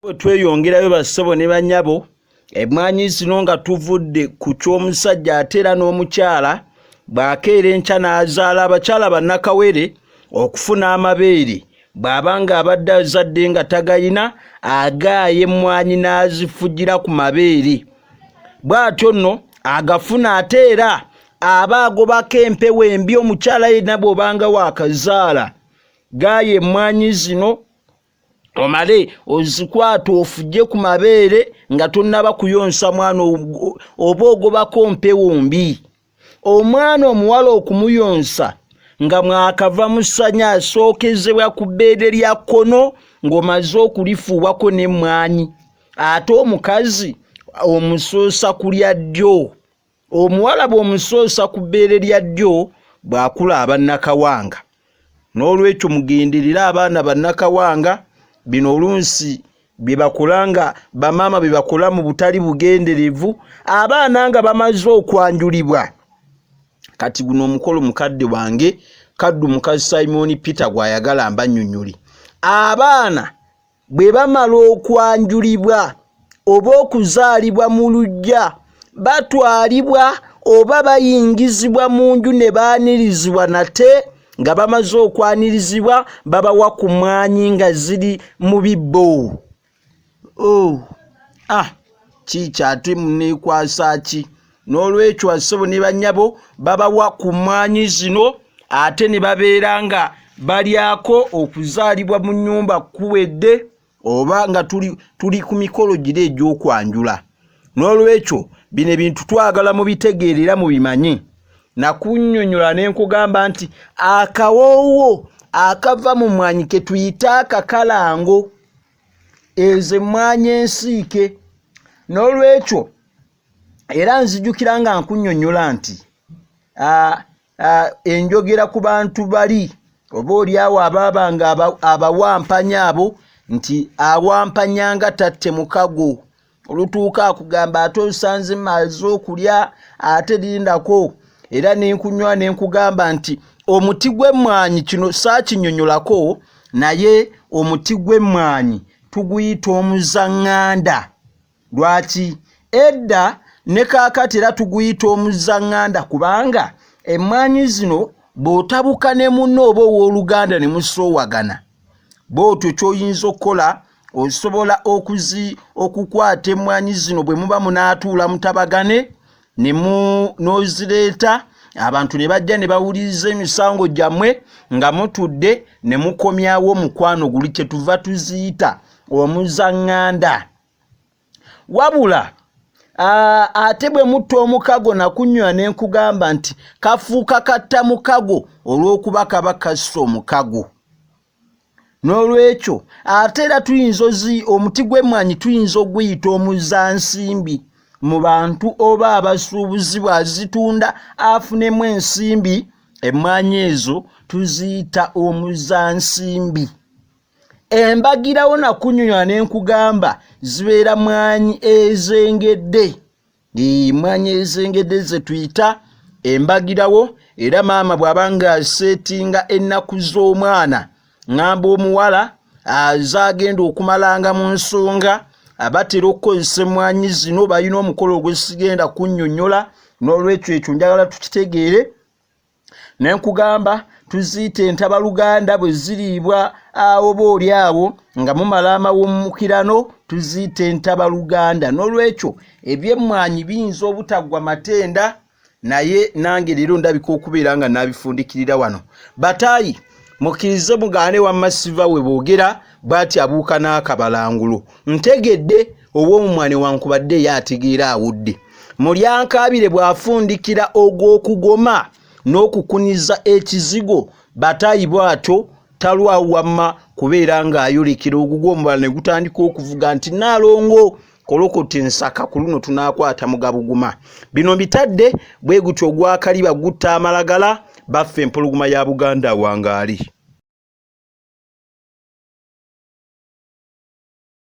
Tweyongerayo bassebo ne bannyabo emmwanyi zino nga tuvudde ku ky'omusajja ate era n'omukyala bw'akeera enkya n'azaala abakyala bannakawere okufuna amabeere bw'aba ng'abadde azadde nga tagayina agaaye emmwanyi n'azifugira ku mabeere bw'atyo nno agafuna ate era aba agobako empewo embi omukyala yenna bw'obanga waakazaala gaaye emmwanyi zino omale ozikwata ofuje ku mabeere nga tonnaba kuyonsa mwana oba ogobako mpewo mbi. Omwana omuwala okumuyonsa nga mwakava musanya asookezebwa ku bbeere lya kkono ng'omaze okulifuubako n'emmwanyi, ate omukazi omusoosa ku lya ddyo. Omuwala bw'omusoosa ku bbeere lya ddyo bw'akula abannakawanga. N'olwekyo mugenderera abaana bannakawanga bino oluusi bye bakolanga bamaama bye bakola mu butali bugenderevu abaana nga bamaze okwanjulibwa. Kati guno omukolo mukadde wange kaddu mukazi Simon Peter gw'ayagala mbannyonnyole. Abaana bwe bamala okwanjulibwa oba okuzaalibwa mu luggya batwalibwa oba bayingizibwa mu nju ne baanirizibwa nate nga bamaze okwanirizibwa babawa ku mmwanyi nga ziri mu bibbo. Kiiki ate muneekwasa ki? N'olwekyo bassebo ne bannyabo babawa ku mmwanyi zino ate ne babeera nga balyako okuzaalibwa mu nnyumba kuwedde oba nga tuli ku mikolo gira egy'okwanjula. N'olwekyo bino ebintu twagala mubitegeerera mubimanyi. Nakunnyonnyola ne nkugamba nti akawoowo akava mu mmwanyi ke tuyita akakalango, ezo emmwanyi ensiike. N'olwekyo era nzijukira nga nkunnyonnyola nti enjogera ku bantu bali oba oliawo abaabanga abawampanya abo nti awampanyanga tatte mukago. Olutuuka akugamba ate osanze mmaze okulya ate lindako. Era nenkunywa nenkugamba nti omuti gw'emmwanyi kino saakinnyonnyolako naye omuti gw'emmwanyi tuguyita omuzaŋŋanda. Lwaki? Edda ne kaakati era tuguyita omuzaŋŋanda kubanga emmwanyi zino bw'otabuka ne munno oba ow'oluganda ne musoowagana bw'otyo ky'oyinza okukola osobola okukwata emmwanyi zino bwe muba munaatuula mutabagane n'ozireeta abantu ne bajja ne bawuliriza emisango gyammwe nga mutudde ne mukomyawo mukwano guli kyetuva tuziyita omuzaŋŋanda. Wabula ate bwe mutta omukago nakunywa ne nkugamba nti kafuuka katta mukago olw'okuba kaba kassa omukago. N'olwekyo ate era omuti gw'emmwanyi tuyinza oguyita omuzansimbi mu bantu oba abasuubuzi bw'azitunda afunemu ensimbi, emmwanyi ezo tuziyita omuzansimbi. Embagirawo nakunywa ne nkugamba zibeera mmwanyi ezengedde. Mmwanyi ezengedde ze tuyita embagirawo. Era maama bw'aba ng'aseetinga ennaku z'omwana ngamba omuwala azagenda okumalanga mu nsonga abatera okukozesa emmwanyi zino balina omukolo ogwesigenda kunnyonnyola. N'olwekyo ekyo njagala tukitegeere ne nkugamba tuziyita entabaluganda bwe ziriibwa oba oli awo nga mumala amawummukirano tuziyita entabaluganda. N'olwekyo ebyemmwanyi biyinza obutaggwa matenda naye nange leero ndabika okubeera nga nabifundikirira wano. Bataayi mukkirize mugaane wamma siva we boogera bw'ati abuuka n'akabalangulo. Ntegedde ow'omumwane wankubadde ye ategeera awudde. Mulyankaabire bw'afundikira ogw'okugoma n'okukuniza ekizigo bataayi bw'atyo talwawo wamma kubeera ng'ayolekera ogugwo omubala ne gutandika okuvuga nti Naalongo kolokote nsaka ku luno tunaakwata mugabuguma. Bino bitadde bwe gutyo ogwakaliba gutta amalagala baffe empologoma ya Buganda wangaali.